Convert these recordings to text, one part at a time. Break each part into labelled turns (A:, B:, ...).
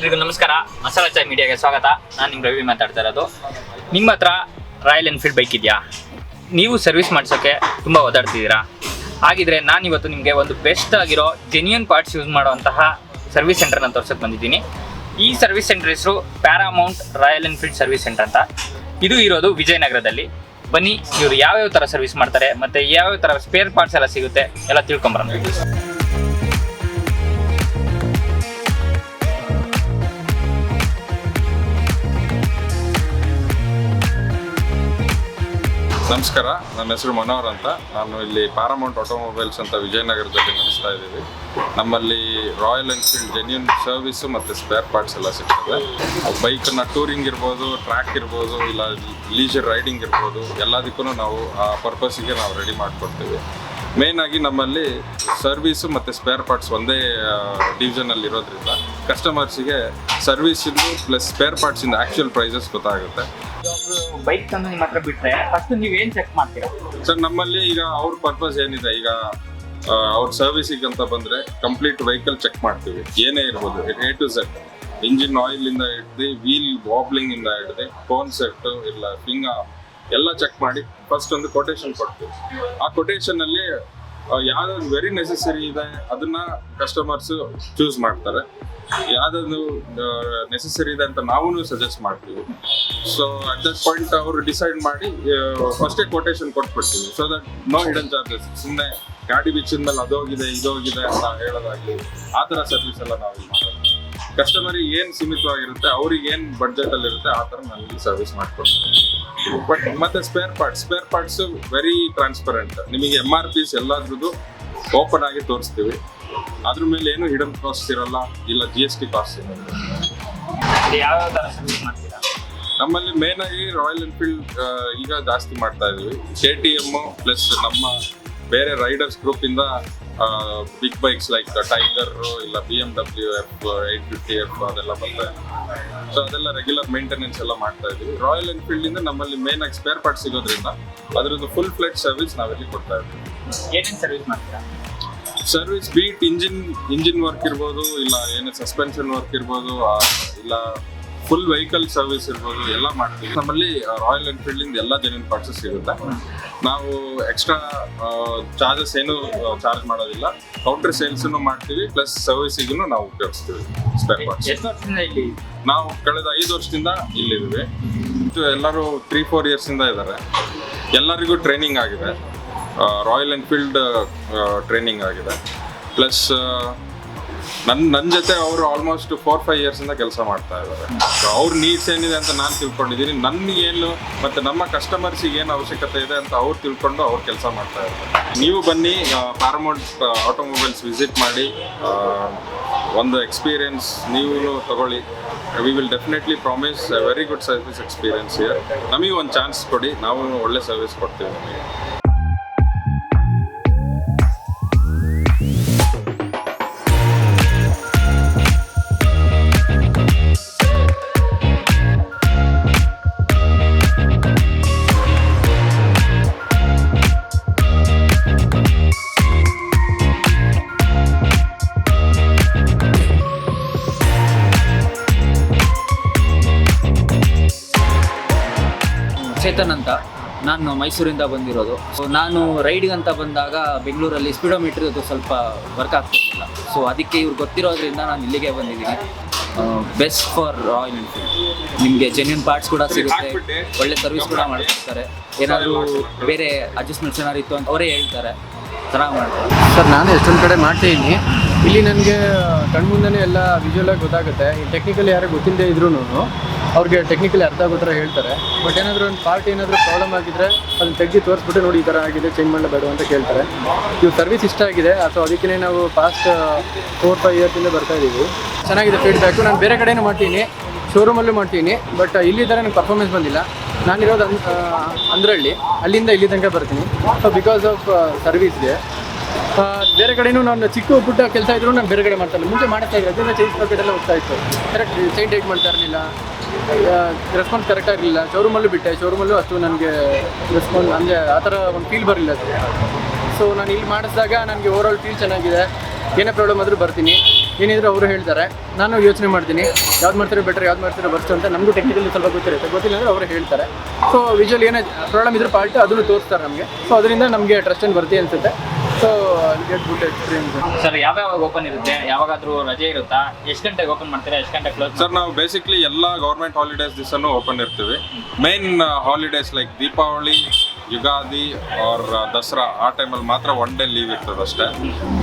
A: ಎಲ್ರಿಗೂ ನಮಸ್ಕಾರ. ಮಸಾಲಾ ಚಾಯ್ ಮೀಡಿಯಾಗೆ ಸ್ವಾಗತ. ನಾನು ನಿಮ್ಮ ರವಿ ಮಾತಾಡ್ತಾ ಇರೋದು. ನಿಮ್ಮ ಹತ್ರ ರಾಯಲ್ ಎನ್ಫೀಲ್ಡ್ ಬೈಕ್ ಇದೆಯಾ? ನೀವು ಸರ್ವಿಸ್ ಮಾಡಿಸೋಕ್ಕೆ ತುಂಬ ಓದಾಡ್ತಿದ್ದೀರಾ? ಹಾಗಿದ್ರೆ ನಾನಿವತ್ತು ನಿಮಗೆ ಒಂದು ಬೆಸ್ಟ್ ಆಗಿರೋ ಜೆನ್ಯೂನ್ ಪಾರ್ಟ್ಸ್ ಯೂಸ್ ಮಾಡುವಂತಹ ಸರ್ವಿಸ್ ಸೆಂಟರ್ನ ತೋರ್ಸೋಕ್ಕೆ ಬಂದಿದ್ದೀನಿ. ಈ ಸರ್ವಿಸ್ ಸೆಂಟರ್ ಹೆಸರು Paramount royal Enfield service centre ಅಂತ. ಇದು ಇರೋದು ವಿಜಯನಗರದಲ್ಲಿ. ಬನ್ನಿ, ಇವರು ಯಾವ್ಯಾವ ಥರ ಸರ್ವಿಸ್ ಮಾಡ್ತಾರೆ ಮತ್ತು ಯಾವ್ಯಾವ ಥರ ಸ್ಪೇರ್ ಪಾರ್ಟ್ಸ್ ಎಲ್ಲ ಸಿಗುತ್ತೆ ಎಲ್ಲ ತಿಳ್ಕೊಂಬರೋಣ.
B: ನಮಸ್ಕಾರ, ನನ್ನ ಹೆಸರು ಮನೋಹರ್ ಅಂತ. ನಾನು ಇಲ್ಲಿ ಪ್ಯಾರಾಮೌಂಟ್ ಆಟೋಮೊಬೈಲ್ಸ್ ಅಂತ ವಿಜಯನಗರದಲ್ಲಿ ನಡೆಸ್ತಾ ಇದ್ದೀವಿ. ನಮ್ಮಲ್ಲಿ ರಾಯಲ್ ಎನ್ಫೀಲ್ಡ್ ಜೆನ್ಯೂನ್ ಸರ್ವಿಸು ಮತ್ತು ಸ್ಪೇರ್ ಪಾರ್ಟ್ಸ್ ಎಲ್ಲ ಸಿಗ್ತದೆ. ಬೈಕನ್ನು ಟೂರಿಂಗ್ ಇರ್ಬೋದು, ಟ್ರ್ಯಾಕ್ ಇರ್ಬೋದು, ಇಲ್ಲ ಲೀಜರ್ ರೈಡಿಂಗ್ ಇರ್ಬೋದು, ಎಲ್ಲದಕ್ಕೂ ನಾವು ಆ ಪರ್ಪಸ್ಸಿಗೆ ನಾವು ರೆಡಿ ಮಾಡಿಕೊಡ್ತೀವಿ. ಮೇಯ್ನಾಗಿ ನಮ್ಮಲ್ಲಿ ಸರ್ವಿಸು ಮತ್ತು ಸ್ಪೇರ್ ಪಾರ್ಟ್ಸ್ ಒಂದೇ ಡಿವಿಷನಲ್ಲಿ ಇರೋದ್ರಿಂದ ಕಸ್ಟಮರ್ಸಿಗೆ ಸರ್ವಿಸಿಂದು ಪ್ಲಸ್ ಸ್ಪೇರ್ ಪಾರ್ಟ್ಸಿಂದ ಆ್ಯಕ್ಚುಯಲ್ ಪ್ರೈಸಸ್ ಗೊತ್ತಾಗುತ್ತೆ.
A: ಬೈಕ್ ತಂದು ನಿಮ್ಮ ಹತ್ರ ಬಿಟ್ಟರೆ ಫಸ್ಟ್ ನೀವು ಏನು ಚೆಕ್ ಮಾಡ್ತೀರಾ
B: ಸರ್? ನಮ್ಮಲ್ಲಿ ಈಗ ಅವ್ರ ಪರ್ಪಸ್ ಏನಿದೆ, ಈಗ ಅವ್ರ ಸರ್ವಿಸಿಗೆ ಅಂತ ಬಂದರೆ ಕಂಪ್ಲೀಟ್ ವೆಹಿಕಲ್ ಚೆಕ್ ಮಾಡ್ತೀವಿ. ಏನೇ ಇರ್ಬೋದು, A to Z, ಇಂಜಿನ್ ಆಯಿಲಿಂದ ಹಿಡ್ದು ವೀಲ್ ವಾಬ್ಲಿಂಗಿಂದ ಹಿಡ್ದು ಫೋನ್ ಸೆಟ್ಟು ಇಲ್ಲ ಫಿಂಗ ಎಲ್ಲ ಚೆಕ್ ಮಾಡಿ ಫಸ್ಟ್ ಒಂದು ಕೊಟೇಶನ್ ಕೊಡ್ತೀವಿ. ಆ ಕೊಟೇಶನಲ್ಲಿ ಯಾವ್ದಾದ್ರು ವೆರಿ ನೆಸೆಸರಿ ಇದೆ ಅದನ್ನ ಕಸ್ಟಮರ್ಸ್ ಚೂಸ್ ಮಾಡ್ತಾರೆ. ಯಾವ್ದಾದ್ರು ನೆಸೆಸರಿ ಇದೆ ಅಂತ ನಾವು ಸಜೆಸ್ಟ್ ಮಾಡ್ತೀವಿ. ಸೊ ಅಟ್ ದಟ್ ಪಾಯಿಂಟ್ ಅವರು ಡಿಸೈಡ್ ಮಾಡಿ ಫಸ್ಟೇ ಕೊಟೇಶನ್ ಕೊಟ್ಬಿಡ್ತೀವಿ. So that no hidden charges. ಸುಮ್ಮನೆ ಗಾಡಿ ಬಿಚ್ಚಿದ ಮೇಲೆ ಅದೋಗಿದೆ ಇದೋಗಿದೆ ಅಂತ ಹೇಳೋದಾಗ್ಲಿ ಆ ಥರ ಸರ್ವಿಸ್ ಎಲ್ಲ ನಾವು ಮಾಡೋದು. ಕಸ್ಟಮರಿಗೆ ಏನು ಸೀಮಿತವಾಗಿರುತ್ತೆ, ಅವ್ರಿಗೆ ಏನು ಬಡ್ಜೆಟಲ್ಲಿ ಇರುತ್ತೆ ಆ ಥರ ನಾವು ಸರ್ವಿಸ್ ಮಾಡ್ಕೊಡ್ತೀವಿ. ಬಟ್ ಮತ್ತೆ ಸ್ಪೇರ್ ಪಾರ್ಟ್ಸ್ ವೆರಿ ಟ್ರಾನ್ಸ್ಪರೆಂಟ್. ನಿಮಗೆ MRPs ಎಲ್ಲದ್ರದ್ದು ಓಪನ್ ಆಗಿ ತೋರಿಸ್ತೀವಿ. ಅದ್ರ ಮೇಲೆ ಏನು ಹಿಡನ್ ಕಾಸ್ಟ್ ಇರಲ್ಲ, ಇಲ್ಲ GST ಕಾಸ್ಟ್ ಇರಲ್ಲ.
A: ಯಾವ್ಯಾವ ಥರ ಸರ್ವಿಸ್ ಮಾಡ್ತೀರಾ?
B: ನಮ್ಮಲ್ಲಿ ಮೇನ್ ಆಗಿ ರಾಯಲ್ ಎನ್ಫೀಲ್ಡ್ ಈಗ ಜಾಸ್ತಿ ಮಾಡ್ತಾ ಇದೀವಿ. KTM ಪ್ಲಸ್ ನಮ್ಮ ಬೇರೆ ರೈಡರ್ಸ್ ಗ್ರೂಪ್ ಇಂದ ಬಿಗ್ ಬೈಕ್ಸ್ ಲೈಕ್ ಟೈಗರ್ ಇಲ್ಲ BMW F850F ಅದೆಲ್ಲ ಬರ್ತಾ ಇದೆ. ಸೊ ಅದೆಲ್ಲ ರೆಗ್ಯುಲರ್ ಮೇಂಟೆನೆನ್ಸ್ ಎಲ್ಲ ಮಾಡ್ತಾ ಇದೀವಿ. ರಾಯಲ್ ಎನ್ಫೀಲ್ಡ್ ಇಂದ ನಮ್ಮಲ್ಲಿ ಮೇನ್ ಆಗಿ ಸ್ಪೇರ್ ಪಾರ್ಟ್ ಸಿಗೋದ್ರಿಂದ ಅದರದ್ದು ಫುಲ್ ಫ್ಲೆಡ್ ಸರ್ವಿಸ್ ನಾವಿಲ್ಲಿ ಕೊಡ್ತಾ ಇದ್ದೀವಿ.
A: ಏನೇನು ಸರ್ವಿಸ್ ಮಾಡ್ತೀರಾ?
B: ಸರ್ವಿಸ್ ಬೀಟ್ ಇಂಜಿನ್ ವರ್ಕ್ ಇರ್ಬೋದು, ಇಲ್ಲ ಏನು ಸಸ್ಪೆನ್ಷನ್ ವರ್ಕ್ ಇರ್ಬೋದು, ಇಲ್ಲ ಫುಲ್ ವೆಹಿಕಲ್ ಸರ್ವಿಸ್ ಇರ್ಬೋದು, ಎಲ್ಲ ಮಾಡ್ತೀವಿ. ನಮ್ಮಲ್ಲಿ ರಾಯಲ್ ಎನ್ಫೀಲ್ಡ್ ಇಂದ ಎಲ್ಲ ಜೆನ್ಯೂನ್ ಪಾರ್ಟ್ಸ್ ಸಿಗುತ್ತೆ. ನಾವು ಎಕ್ಸ್ಟ್ರಾ ಚಾರ್ಜಸ್ ಏನು ಚಾರ್ಜ್ ಮಾಡೋದಿಲ್ಲ. ಕೌಂಟರ್ ಸೇಲ್ಸನ್ನು ಮಾಡ್ತೀವಿ, ಪ್ಲಸ್ ಸರ್ವಿಸಿಗೂ ನಾವು ಉಪಯೋಗಿಸ್ತೀವಿ ಸ್ಪೇರ್ ಪಾರ್ಟ್ಸ್.
A: ಎಷ್ಟು ವರ್ಷದಿಂದ ಇಲ್ಲಿ?
B: ನಾವು ಕಳೆದ 5 ವರ್ಷದಿಂದ ಇಲ್ಲಿದ್ದೀವಿ. ಎಲ್ಲರೂ 3-4 ಇಯರ್ಸಿಂದ ಇದ್ದಾರೆ. ಎಲ್ಲರಿಗೂ ಟ್ರೈನಿಂಗ್ ಆಗಿದೆ. ರಾಯಲ್ ಎನ್ಫೀಲ್ಡ್ ಟ್ರೈನಿಂಗ್ ಆಗಿದೆ. ಪ್ಲಸ್ ನನ್ನ ಜೊತೆ ಅವರು ಆಲ್ಮೋಸ್ಟ್ 4-5 ಇಯರ್ಸಿಂದ ಕೆಲಸ ಮಾಡ್ತಾ ಇದ್ದಾರೆ. ಸೊ ಅವ್ರ ನೀಡ್ಸ್ ಏನಿದೆ ಅಂತ ನಾನು ತಿಳ್ಕೊಂಡಿದ್ದೀನಿ. ನನಗೇನು ಮತ್ತು ನಮ್ಮ ಕಸ್ಟಮರ್ಸಿಗೆ ಏನು ಅವಶ್ಯಕತೆ ಇದೆ ಅಂತ ಅವ್ರು ತಿಳ್ಕೊಂಡು ಅವ್ರು ಕೆಲಸ ಮಾಡ್ತಾ ಇರ್ತಾರೆ. ನೀವು ಬನ್ನಿ, ಪ್ಯಾರಾಮೌಂಟ್ ಆಟೋಮೊಬೈಲ್ಸ್ ವಿಸಿಟ್ ಮಾಡಿ, ಒಂದು ಎಕ್ಸ್ಪೀರಿಯನ್ಸ್ ನೀವು ತಗೊಳ್ಳಿ. We will definitely promise A very good service experience here. ನಮಗೆ ಒಂದು ಚಾನ್ಸ್ ಕೊಡಿ, ನಾವು ಒಳ್ಳೆ ಸರ್ವಿಸ್ ಕೊಡ್ತೀವಿ ನಿಮಗೆ.
C: ಚೇತನ್ ಅಂತ, ನಾನು ಮೈಸೂರಿಂದ ಬಂದಿರೋದು. ಸೊ ನಾನು ರೈಡಿಗೆ ಅಂತ ಬಂದಾಗ ಬೆಂಗಳೂರಲ್ಲಿ ಸ್ಪೀಡೋಮೀಟ್ರ್ ಅದು ಸ್ವಲ್ಪ ವರ್ಕ್ ಆಗ್ತಿರಲಿಲ್ಲ. ಸೊ ಅದಕ್ಕೆ ಇವ್ರು ಗೊತ್ತಿರೋದ್ರಿಂದ ನಾನು ಇಲ್ಲಿಗೆ ಬಂದಿದ್ದೀನಿ. Best for royal Enfield. ನಿಮಗೆ ಜೆನ್ಯೂನ್ ಪಾರ್ಟ್ಸ್ ಕೂಡ ಸಿಗುತ್ತೆ, ಒಳ್ಳೆ ಸರ್ವಿಸ್ ಕೂಡ ಮಾಡ್ತಿರ್ತಾರೆ. ಏನಾದರೂ ಬೇರೆ ಅಡ್ಜಸ್ಟ್ಮೆಂಟ್ಸ್ ಏನಾದ್ರು ಇತ್ತು ಅಂತ ಅವರೇ ಹೇಳ್ತಾರೆ, ಚೆನ್ನಾಗಿ ಮಾಡ್ತಾರೆ.
D: ಸರ್, ನಾನು ಎಷ್ಟೊಂದು ಕಡೆ ಮಾಡ್ತೀನಿ. ಇಲ್ಲಿ ನನಗೆ ಕಣ್ಮುಂದನೇ ಎಲ್ಲ ವಿಜುವಲಾಗಿ ಗೊತ್ತಾಗುತ್ತೆ. ಈ ಟೆಕ್ನಿಕಲಿ ಯಾರು ಗೊತ್ತಿಲ್ಲದೆ ಇದ್ರೂ ಅವ್ರಿಗೆ ಟೆಕ್ನಿಕಲಿ ಅರ್ಥ ಆಗೋ ಥರ ಹೇಳ್ತಾರೆ. ಬಟ್ ಏನಾದರೂ ಒಂದು ಪಾರ್ಟ್ ಏನಾದರೂ ಪ್ರಾಬ್ಲಮ್ ಆಗಿದ್ದರೆ ಅದನ್ನ ತೆಗೆದು ತೋರಿಸ್ಬಿಟ್ಟು ನೋಡಿ ಈ ಥರ ಆಗಿದೆ, ಚೇಂಜ್ ಮಾಡಲೇಬೇಡ ಅಂತ ಕೇಳ್ತಾರೆ. ಇವ್ರ ಸರ್ವಿಸ್ ಇಷ್ಟ ಆಗಿದೆ. ಸೊ ಅದಕ್ಕೆ ನಾವು ಪಾಸ್ಟ್ 4-5 ಇಯರ್ಸಿಂದ ಬರ್ತಾಯಿದ್ದೀವಿ. ಚೆನ್ನಾಗಿದೆ ಫೀಡ್ಬ್ಯಾಕು. ನಾನು ಬೇರೆ ಕಡೆಯೂ ಮಾಡ್ತೀನಿ, ಶೋರೂಮಲ್ಲೂ ಮಾಡ್ತೀನಿ. ಬಟ್ ಇಲ್ಲಿ ಥರ ನನಗೆ ಪರ್ಫಾರ್ಮೆನ್ಸ್ ಬಂದಿಲ್ಲ. ನಾನಿರೋದು ಅಂದ್ರಳ್ಳಿ, ಅಲ್ಲಿಂದ ಇಲ್ಲಿ ತನಕ ಬರ್ತೀನಿ. ಸೊ ಬಿಕಾಸ್ ಆಫ್ ಸರ್ವಿಸ್ಗೆ ಬೇರೆ ಕಡೆಯೂ ನಾನು ಚಿಕ್ಕ ಪುಟ್ಟ ಕೆಲಸ ಇದ್ರೂ ನಾನು ಬೇರೆ ಕಡೆ ಮಾಡ್ತಾಯಿಲ್ಲ. ಮುಂಚೆ ಮಾಡ್ತಾ ಇದ್ದೆ, ಅದರಿಂದ ಚೈನ್ ಪಾಕೆಟ್ ಎಲ್ಲ ಹೋಗ್ತಾ ಇತ್ತು. ಕರೆಕ್ಟ್ ಚೈನ್ ಟೈಟ್ ಮಾಡ್ತಾ ಇರಲಿಲ್ಲ, ರೆಸ್ಪಾನ್ಸ್ ಕರೆಕ್ಟಾಗಿರಲಿಲ್ಲ. ಶೋರೂಮಲ್ಲೂ ಬಿಟ್ಟೆ, ಶೋರೂಮಲ್ಲೂ ಅಷ್ಟು ನನಗೆ ರೆಸ್ಪಾನ್ಸ್ ಅಂದರೆ ಆ ಥರ ಒಂದು ಫೀಲ್ ಬರಲಿಲ್ಲ. ಸೊ ನಾನು ಇಲ್ಲಿ ಮಾಡಿಸಿದಾಗ ನನಗೆ ಓವರಾಲ್ ಫೀಲ್ ಚೆನ್ನಾಗಿದೆ. ಏನೇ ಪ್ರಾಬ್ಲಮ್ ಆದರೂ ಬರ್ತೀನಿ. ಏನಿದ್ರು ಅವರು ಹೇಳ್ತಾರೆ, ನಾನು ಯೋಚನೆ ಮಾಡ್ತೀನಿ ಯಾವ್ದು ಮಾಡ್ತಾರೆ ಬೆಟರ್, ಯಾವ್ದು ಮಾಡ್ತಾರೆ ಬರ್ಸ್ಟ್ ಅಂತ. ನಮಗೂ ಟೆಕ್ನಿಕಲಿ ಸ್ವಲ್ಪ ಗೊತ್ತಿರುತ್ತೆ, ಗೊತ್ತಿಲ್ಲ ಅಂದರೆ ಅವರು ಹೇಳ್ತಾರೆ. ಸೊ ವಿಜುವಲ್ ಏನೇ ಪ್ರಾಬ್ಲಮ್ ಇದ್ರೂ ಪಾರ್ಟ್ ಅದನ್ನು ತೋರಿಸ್ತಾರೆ ನಮಗೆ. ಸೊ ಅದರಿಂದ ನಮಗೆ ಟ್ರಸ್ಟ್ ಏನು ಬರ್ತೀವಿ ಅನಿಸುತ್ತೆ. So get good experience.
A: Sir ಯಾವ್ಯಾವ ಓಪನ್ ಇರುತ್ತೆ, ಯಾವಾಗಾದ್ರೂ ರಜೆ ಇರುತ್ತಾ, ಎಷ್ಟು ಗಂಟೆಗೆ ಓಪನ್ ಮಾಡ್ತೀರಾ, ಎಷ್ಟು ಗಂಟೆ ಕ್ಲೋಸ್?
B: ಸರ್ ನಾವು ಬೇಸಿಕ್ಲಿ ಎಲ್ಲ ಗೌರ್ಮೆಂಟ್ ಹಾಲಿಡೇಸ್ ದಿವಸನೂ ಓಪನ್ ಇರ್ತೀವಿ. Main holidays like Deepavali, Ugadi or Dasara ಆ ಟೈಮಲ್ಲಿ ಮಾತ್ರ 1 day ಲೀವ್ ಇರ್ತದೆ ಅಷ್ಟೇ.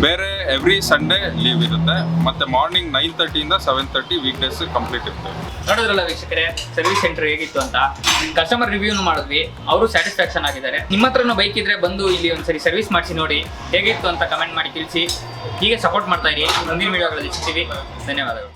B: ಬೇರೆ ಎವ್ರಿ ಸಂಡೇ ಲೀವ್ ಇರುತ್ತೆ. ಮತ್ತೆ ಮಾರ್ನಿಂಗ್ 9:30 7:30 ವೀಕ್ ಡೇಸ್ ಕಂಪ್ಲೀಟ್ ಇರ್ತದೆ.
A: ನೋಡಿದ್ರಲ್ಲ ವೀಕ್ಷಕರೇ, ಸರ್ವಿಸ್ ಸೆಂಟರ್ ಹೇಗಿತ್ತು ಅಂತ. ಕಸ್ಟಮರ್ ರಿವ್ಯೂನು ಮಾಡಿದ್ವಿ, ಅವರು ಸ್ಯಾಟಿಸ್ಫ್ಯಾಕ್ಷನ್ ಆಗಿದ್ದಾರೆ. ನಿಮ್ಮ ಹತ್ರನೂ ಬೈಕ್ ಇದ್ರೆ ಬಂದು ಇಲ್ಲಿ ಒಂದ್ಸರಿ ಸರ್ವಿಸ್ ಮಾಡಿಸಿ ನೋಡಿ, ಹೇಗಿತ್ತು ಅಂತ ಕಮೆಂಟ್ ಮಾಡಿ ತಿಳಿಸಿ. ಹೀಗೆ ಸಪೋರ್ಟ್ ಮಾಡ್ತಾ ಇರಿ. ಮುಂದಿನ ವಿಡಿಯೋಗಳಲ್ಲಿ ಸಿಗ್ತೀವಿ. ಧನ್ಯವಾದಗಳು.